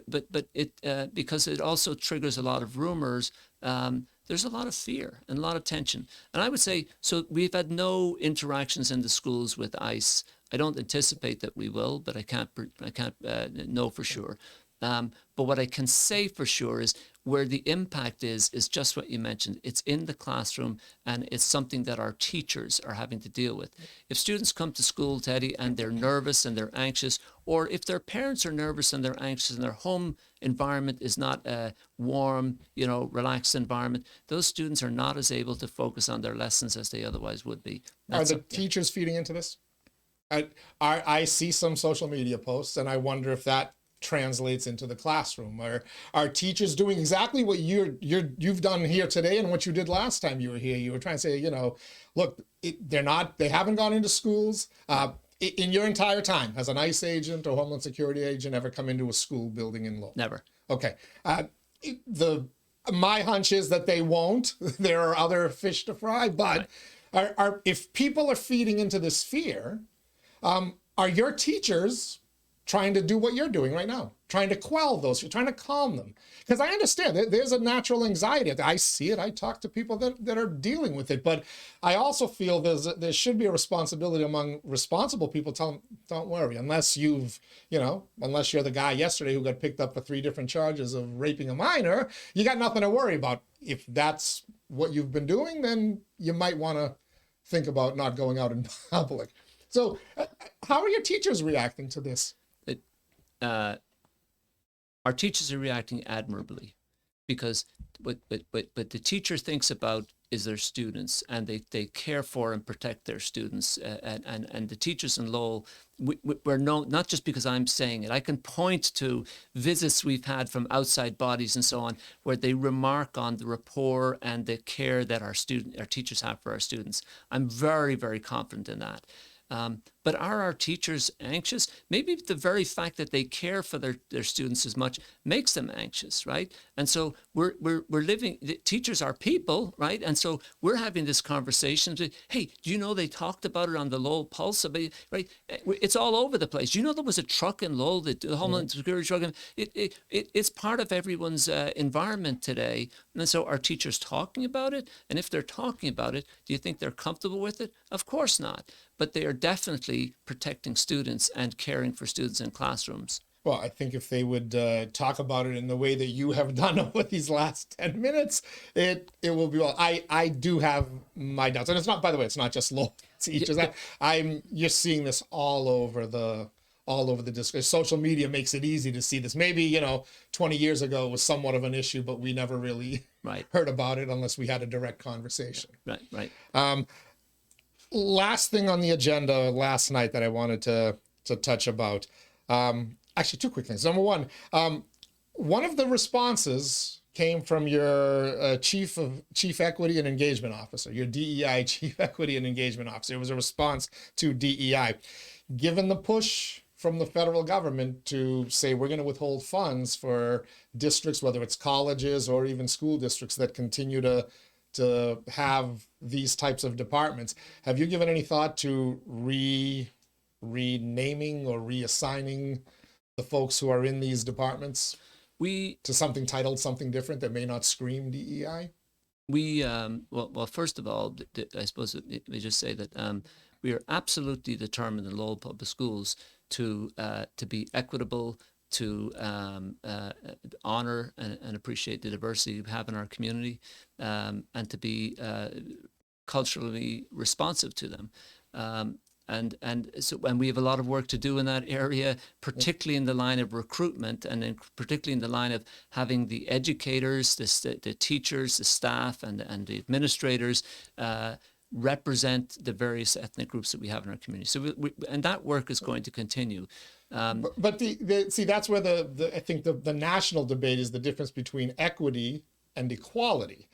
B: but it because it also triggers a lot of rumors, there's a lot of fear and a lot of tension. And I would say, so we've had no interactions in the schools with ICE. I don't anticipate that we will, but I can't know for sure. But what I can say for sure is where the impact is just what you mentioned. It's in the classroom, and it's something that our teachers are having to deal with. If students come to school, Teddy, and they're nervous and they're anxious, or if their parents are nervous and they're anxious and their home environment is not a warm, relaxed environment, those students are not as able to focus on their lessons as they otherwise would be.
A: Are the teachers feeding into this? I see some social media posts, and I wonder if that translates into the classroom. Are teachers doing exactly what you've done here today and what you did last time you were here? You were trying to say, look, they haven't gone into schools. In your entire time, has an ICE agent or Homeland Security agent ever come into a school building in Lowell?
B: Never.
A: Okay. The My hunch is that they won't. There are other fish to fry. But if people are feeding into this fear, are your teachers trying to do what you're doing right now? Trying to quell those, trying to calm them? Because I understand that there's a natural anxiety. I see it. I talk to people that are dealing with it. But I also feel there should be a responsibility among responsible people. Tell them, don't worry, unless you're the guy yesterday who got picked up for 3 different charges of raping a minor, you got nothing to worry about. If that's what you've been doing, then you might want to think about not going out in public. So how are your teachers reacting to this?
B: Our teachers are reacting admirably, because what the teacher thinks about is their students, and they care for and protect their students. And the teachers in Lowell, we're known, not just because I'm saying it. I can point to visits we've had from outside bodies and so on, where they remark on the rapport and the care that our teachers have for our students. I'm very, very confident in that. But are our teachers anxious? Maybe the very fact that they care for their students as much makes them anxious, right? And so we're living, teachers are people, right? And so we're having this conversation. Hey, do you know they talked about it on the Lowell Pulse? Right? It's all over the place. You know, there was a truck in Lowell, the Homeland Security truck. It's part of everyone's environment today. And so are teachers talking about it? And if they're talking about it, do you think they're comfortable with it? Of course not. But they are definitely protecting students and caring for students in classrooms.
A: Well, I think if they would talk about it in the way that you have done over these last 10 minutes, it will be well. I do have my doubts. And it's not, by the way, it's not just Lowell teachers. You're seeing this all over the discourse. Social media makes it easy to see this. Maybe, 20 years ago it was somewhat of an issue, but we never really heard about it unless we had a direct conversation.
B: Right.
A: Last thing on the agenda last night that I wanted to touch about. Actually, 2 quick things. Number one of the responses came from your chief equity and engagement officer, your DEI chief equity and engagement officer. It was a response to DEI. Given the push from the federal government to say we're going to withhold funds for districts, whether it's colleges or even school districts that continue to have these types of departments, have you given any thought to renaming or reassigning the folks who are in these departments to something titled something different that may not scream DEI?
B: Well, first of all, I suppose let me just say that we are absolutely determined in Lowell Public Schools to be equitable, to honor and appreciate the diversity we have in our community, and to be culturally responsive to them. And we have a lot of work to do in that area, particularly in the line of recruitment, and particularly in the line of having the educators, the teachers, the staff, and the administrators represent the various ethnic groups that we have in our community. So and that work is going to continue.
A: But that's where I think the national debate is the difference between equity and equality.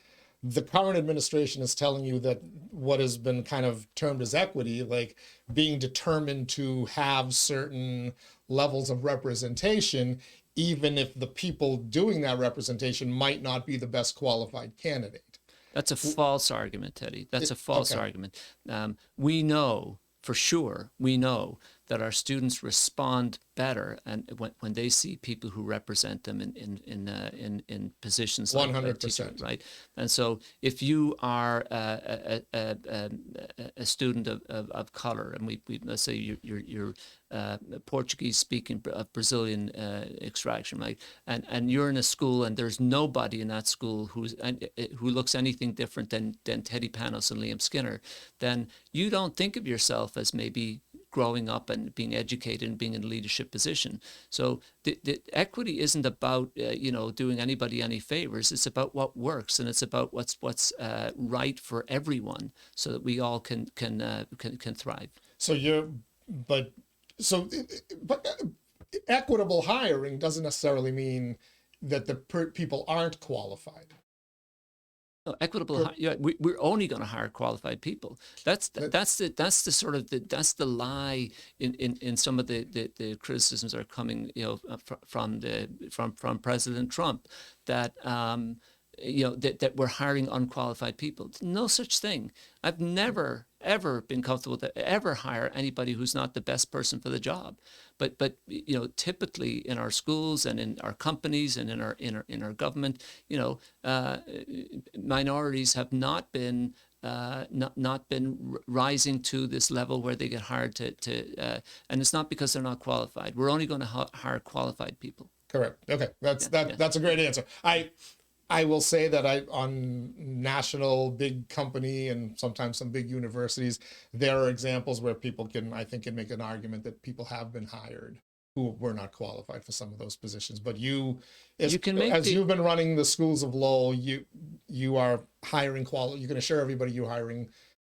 A: The current administration is telling you that what has been kind of termed as equity, like being determined to have certain levels of representation, even if the people doing that representation might not be the best qualified candidate.
B: That's a false argument, Teddy. That's a false argument. We know for sure, that our students respond better and when they see people who represent them in positions like
A: 100%,
B: teacher, right? And so if you are a student of color, and we let's say you're Portuguese speaking of Brazilian extraction, right? And you're in a school and there's nobody in that school who looks anything different than Teddy Panos and Liam Skinner, then you don't think of yourself as maybe growing up and being educated and being in a leadership position. So the equity isn't about doing anybody any favors. It's about what works, and it's about what's right for everyone, so that we all can thrive.
A: But equitable hiring doesn't necessarily mean that the people aren't qualified.
B: No, equitable. We're only going to hire qualified people. That's the lie in some of the criticisms that are coming from President Trump, that that we're hiring unqualified people. No such thing. I've never ever been comfortable to ever hire anybody who's not the best person for the job. But typically in our schools and in our companies and in our government, minorities have not been rising to this level where they get hired and it's not because they're not qualified. We're only going to hire qualified people.
A: Correct. Okay, that's a great answer. I will say that on national big company and sometimes some big universities, there are examples where people can make an argument that people have been hired who were not qualified for some of those positions. But you've been running the schools of Lowell, you are hiring you can assure everybody you're hiring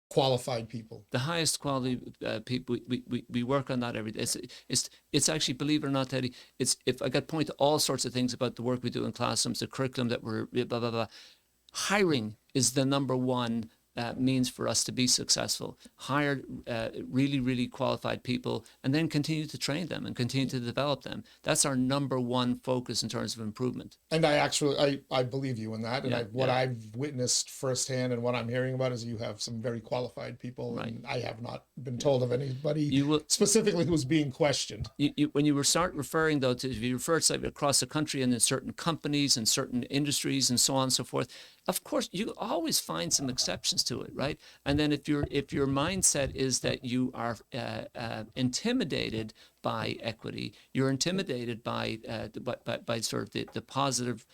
A: qualified people.
B: The highest quality people. We work on that every day. It's actually, believe it or not, Teddy, if I could point to all sorts of things about the work we do in classrooms, the curriculum that we're blah blah blah. Hiring is the number one means for us to be successful. Hire really, really qualified people and then continue to train them and continue to develop them. That's our number one focus in terms of improvement.
A: And I believe you in that. And I've witnessed firsthand and what I'm hearing about is you have some very qualified people. Right. And I have not been told of anybody specifically who's being questioned.
B: When you start referring, though, if you refer to across the country and in certain companies and certain industries and so on and so forth, of course, you always find some exceptions to it, right? And then if your mindset is that you are intimidated by equity, you're intimidated by sort of the positive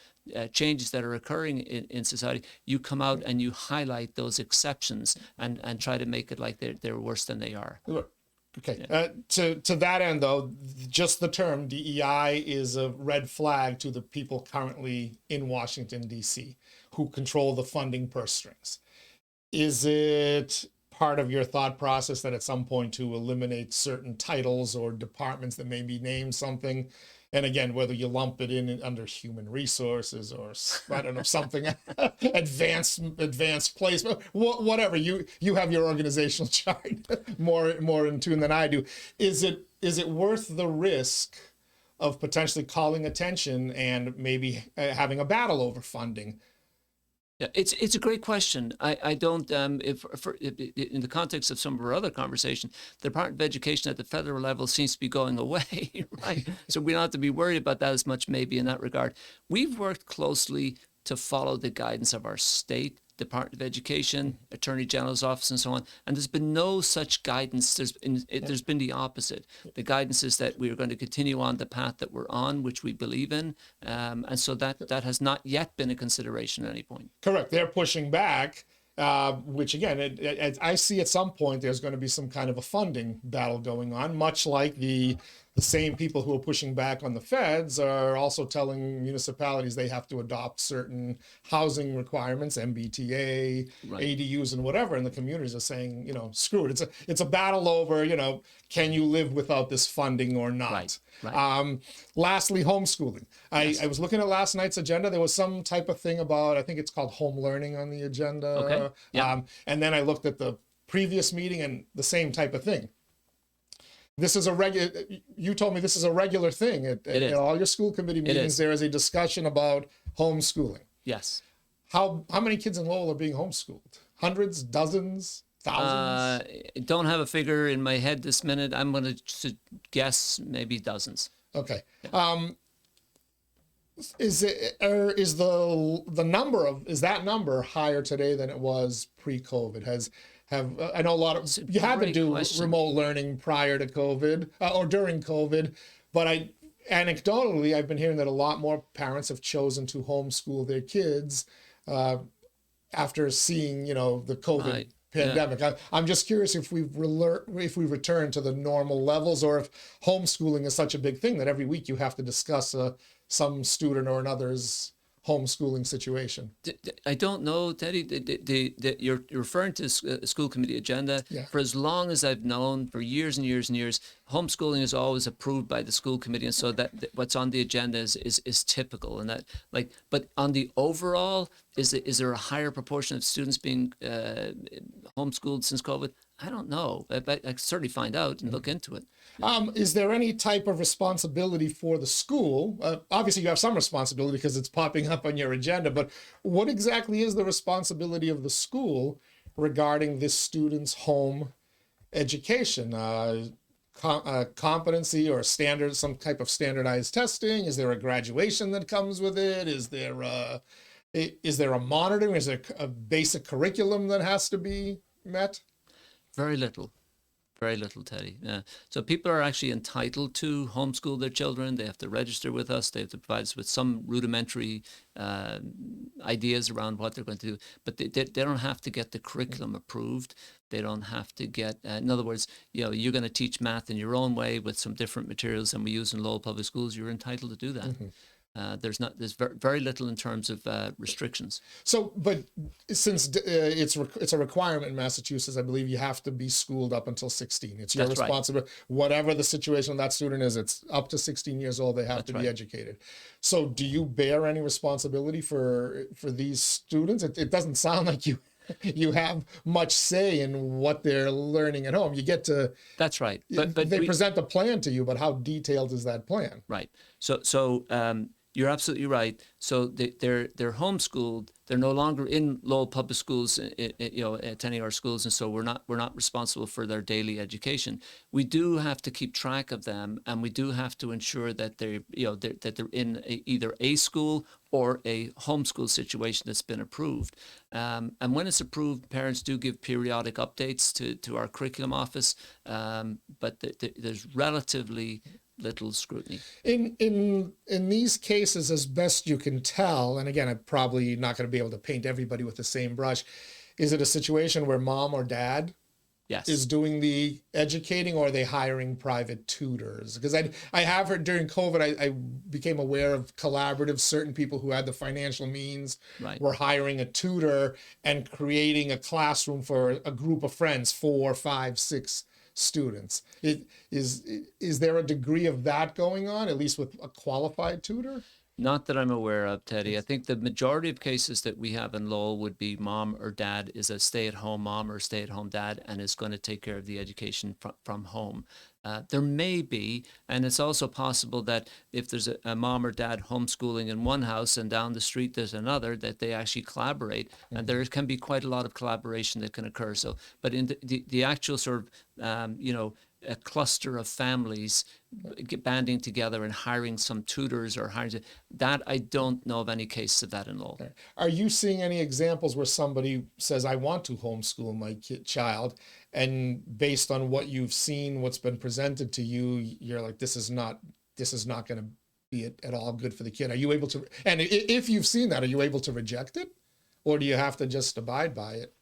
B: changes that are occurring in society, you come out and you highlight those exceptions and try to make it like they're worse than they are.
A: Okay. Yeah. To that end, though, just the term DEI is a red flag to the people currently in Washington, D.C., who control the funding purse strings. Is it part of your thought process that at some point to eliminate certain titles or departments that may be named something? And again, whether you lump it in under human resources or I don't know, something advanced placement, whatever, you have your organizational chart more in tune than I do. Is it worth the risk of potentially calling attention and maybe having a battle over funding?
B: Yeah, it's a great question. I don't if in the context of some of our other conversation, the Department of Education at the federal level seems to be going away, right? So we don't have to be worried about that as much maybe in that regard. We've worked closely to follow the guidance of our state Department of Education, Attorney General's office, and so on. And there's been no such guidance. There's been the opposite. The guidance is that we are going to continue on the path that we're on, which we believe in. And so that has not yet been a consideration at any point.
A: Correct. They're pushing back, which again, I see at some point there's going to be some kind of a funding battle going on, much like the same people who are pushing back on the feds are also telling municipalities they have to adopt certain housing requirements, MBTA, right, ADUs and whatever, and the communities are saying, screw it. It's a battle over, can you live without this funding or not?
B: Right. Right.
A: Lastly, homeschooling.
B: Yes.
A: I was looking at last night's agenda. There was some type of thing about, I think it's called home learning on the agenda.
B: Okay. Yeah.
A: And then I looked at the previous meeting and the same type of thing. This is you told me this is a regular thing at all your school committee meetings. There is a discussion about homeschooling.
B: Yes.
A: How many kids in Lowell are being homeschooled? Hundreds, dozens, thousands?
B: Don't have a figure in my head this minute. I'm going to guess maybe dozens.
A: Okay. Is that number higher today than it was pre-COVID? I know a lot of you had to do remote learning prior to COVID or during COVID, but anecdotally I've been hearing that a lot more parents have chosen to homeschool their kids after seeing the COVID pandemic. Yeah. I'm just curious if we return to the normal levels, or if homeschooling is such a big thing that every week you have to discuss some student or another's homeschooling situation.
B: I don't know, Teddy. You're referring to a school committee agenda.
A: Yeah.
B: For as long as I've known, for years and years and years, homeschooling is always approved by the school committee, and so that what's on the agenda is typical. And that, but on the overall, is there a higher proportion of students being homeschooled since COVID? I don't know, but I can certainly find out and look into it.
A: Is there any type of responsibility for the school? Obviously, you have some responsibility because it's popping up on your agenda, but what exactly is the responsibility of the school regarding this student's home education? Competency or standard, some type of standardized testing? Is there a graduation that comes with it? Is there a monitoring? Is there a basic curriculum that has to be met?
B: Very little. Very little, Teddy. Yeah. So people are actually entitled to homeschool their children. They have to register with us. They have to provide us with some rudimentary ideas around what they're going to do. But they don't have to get the curriculum approved. They don't have to get, in other words, you're going to teach math in your own way with some different materials than we use in Lowell Public Schools. You're entitled to do that. There's very little in terms of restrictions.
A: So, but since it's a requirement in Massachusetts, I believe you have to be schooled up until 16. It's your
B: That's right.
A: responsibility. Whatever the situation of that student is, it's up to 16 years old. They have
B: That's
A: to be
B: right.
A: educated. So, do you bear any responsibility for these students? It doesn't sound like you have much say in what they're learning at home. You get to.
B: That's right. But
A: they present a plan to you, but how detailed is that plan?
B: Right. So you're absolutely right. So they're homeschooled. They're no longer in Lowell Public Schools, attending our schools, and so we're not responsible for their daily education. We do have to keep track of them, and we do have to ensure that they're in either a school or a homeschool situation that's been approved. And when it's approved, parents do give periodic updates to our curriculum office, but there's relatively little scrutiny.
A: In these cases, as best you can tell, and again, I'm probably not going to be able to paint everybody with the same brush, is it a situation where mom or dad
B: Yes.
A: is doing the educating, or are they hiring private tutors? Because I have heard during COVID, I became aware of collaboratives, certain people who had the financial means
B: Right.
A: were hiring a tutor and creating a classroom for a group of friends, 4, 5, 6 students. Is there a degree of that going on, at least with a qualified tutor?
B: Not that I'm aware of, Teddy. I think the majority of cases that we have in Lowell would be mom or dad is a stay-at-home mom or stay-at-home dad and is going to take care of the education from home. There may be, and it's also possible that if there's a mom or dad homeschooling in one house and down the street there's another, that they actually collaborate, and there can be quite a lot of collaboration that can occur. So, but in the actual sort of, a cluster of families banding together and hiring some tutors or hiring that, I don't know of any cases of that in Lowell.
A: Okay. Are you seeing any examples where somebody says, I want to homeschool my child, and based on what you've seen, what's been presented to you, you're like, this is not going to be at all good for the kid? Are you able to, and if you've seen that, are you able to reject it, or do you have to just abide by it?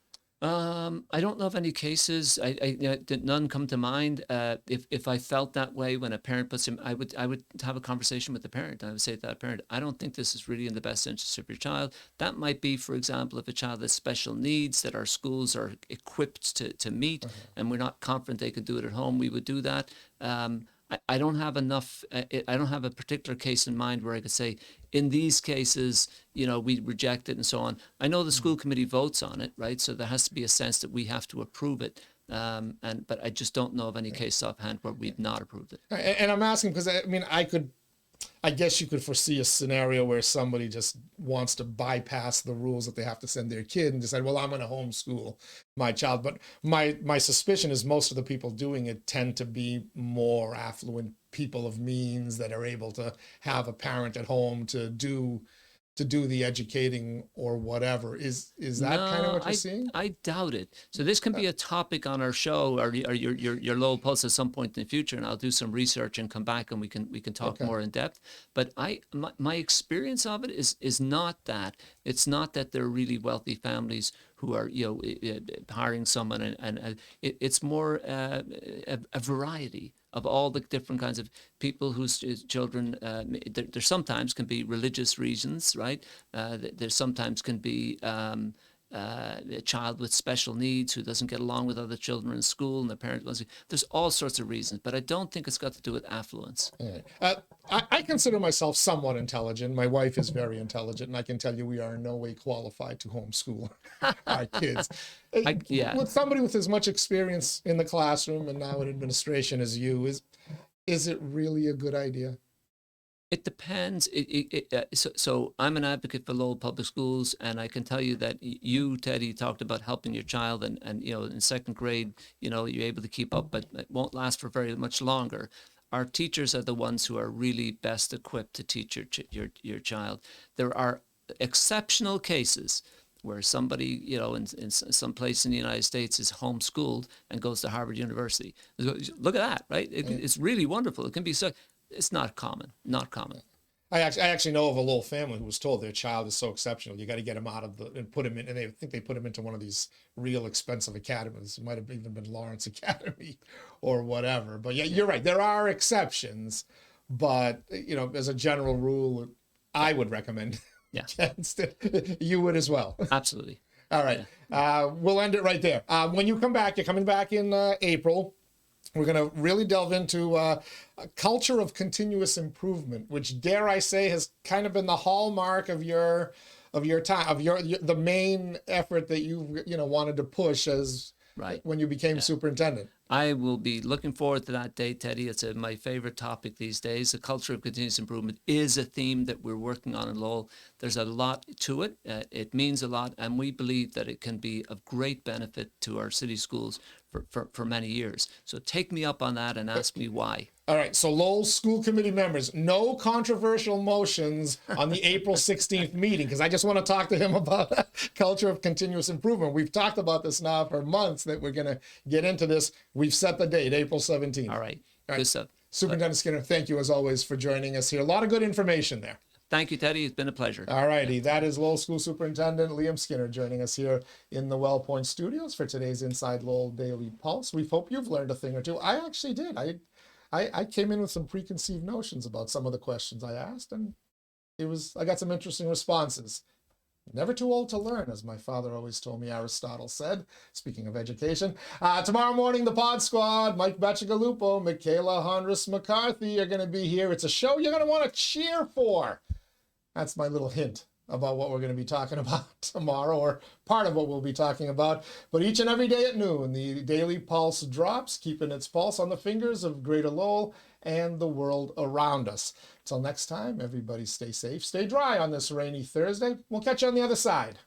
B: I don't know of any cases. None come to mind. If I felt that way when a parent puts him, I would have a conversation with the parent. I would say to that parent, I don't think this is really in the best interest of your child. That might be, for example, if a child has special needs that our schools are equipped to meet, and we're not confident they could do it at home, we would do that. I don't have enough. I don't have a particular case in mind where I could say, in these cases, we reject it and so on. I know the school committee votes on it, right? So there has to be a sense that we have to approve it. But I just don't know of any case offhand where we've not approved it.
A: And I'm asking because I guess you could foresee a scenario where somebody just wants to bypass the rules that they have to send their kid and decide, well, I'm going to homeschool my child. But my suspicion is most of the people doing it tend to be more affluent people of means that are able to have a parent at home to do the educating or whatever. Is that kind of what you're seeing?
B: I doubt it. So this can be a topic on our show or your Lowell Pulse at some point in the future, and I'll do some research and come back and we can talk more in depth. But my experience of it is not that. It's not that they're really wealthy families who are hiring someone, and it's more a variety of all the different kinds of people whose children, there sometimes can be religious reasons, right? There sometimes can be a child with special needs who doesn't get along with other children in school and the parent wants to. There's all sorts of reasons, but I don't think it's got to do with affluence.
A: I consider myself somewhat intelligent. My wife is very intelligent, and I can tell you we are in no way qualified to homeschool our kids.
B: Yeah.
A: With somebody with as much experience in the classroom and now in administration as you, is it really a good idea?
B: It depends. So I'm an advocate for Lowell Public Schools, and I can tell you that you, Teddy, talked about helping your child, and in second grade, you're able to keep up, but it won't last for very much longer. Our teachers are the ones who are really best equipped to teach your child. There are exceptional cases where somebody, in some place in the United States is homeschooled and goes to Harvard University. Look at that, right? It's really wonderful. It can be so. It's not common. Not common.
A: I actually know of a little family who was told their child is so exceptional, you got to get him out of and put him in, and they put him into one of these real expensive academies. It might have even been Lawrence Academy or whatever. But yeah, you're right. There are exceptions, but as a general rule, I would recommend against it. You would as well.
B: Absolutely.
A: All right. Yeah. We'll end it right there. When you come back, you're coming back in April. We're going to really delve into a culture of continuous improvement, which, dare I say, has kind of been the hallmark of your time, the main effort that you wanted to push as when you became superintendent.
B: I will be looking forward to that day, Teddy. It's my favorite topic these days. The culture of continuous improvement is a theme that we're working on in Lowell. There's a lot to it. It means a lot, and we believe that it can be of great benefit to our city schools for many years. So take me up on that and ask me why. All
A: right. So Lowell School Committee members, no controversial motions on the April 16th meeting, because I just want to talk to him about culture of continuous improvement. We've talked about this now for months that we're going to get into this. We've set the date, April 17th.
B: All right. Good stuff.
A: Superintendent Skinner, thank you as always for joining us here. A lot of good information there.
B: Thank you, Teddy. It's been a pleasure.
A: All righty. That is Lowell School Superintendent Liam Skinner joining us here in the WellPoint studios for today's Inside Lowell Daily Pulse. We hope you've learned a thing or two. I actually did. I came in with some preconceived notions about some of the questions I asked, and I got some interesting responses. Never too old to learn, as my father always told me, Aristotle said, speaking of education. Tomorrow morning, the Pod Squad, Mike Bacigalupo, Michaela Honrus-McCarthy are going to be here. It's a show you're going to want to cheer for. That's my little hint about what we're going to be talking about tomorrow, or part of what we'll be talking about. But each and every day at noon, the Daily Pulse drops, keeping its pulse on the fingers of Greater Lowell and the world around us. Till next time, everybody stay safe, stay dry on this rainy Thursday. We'll catch you on the other side.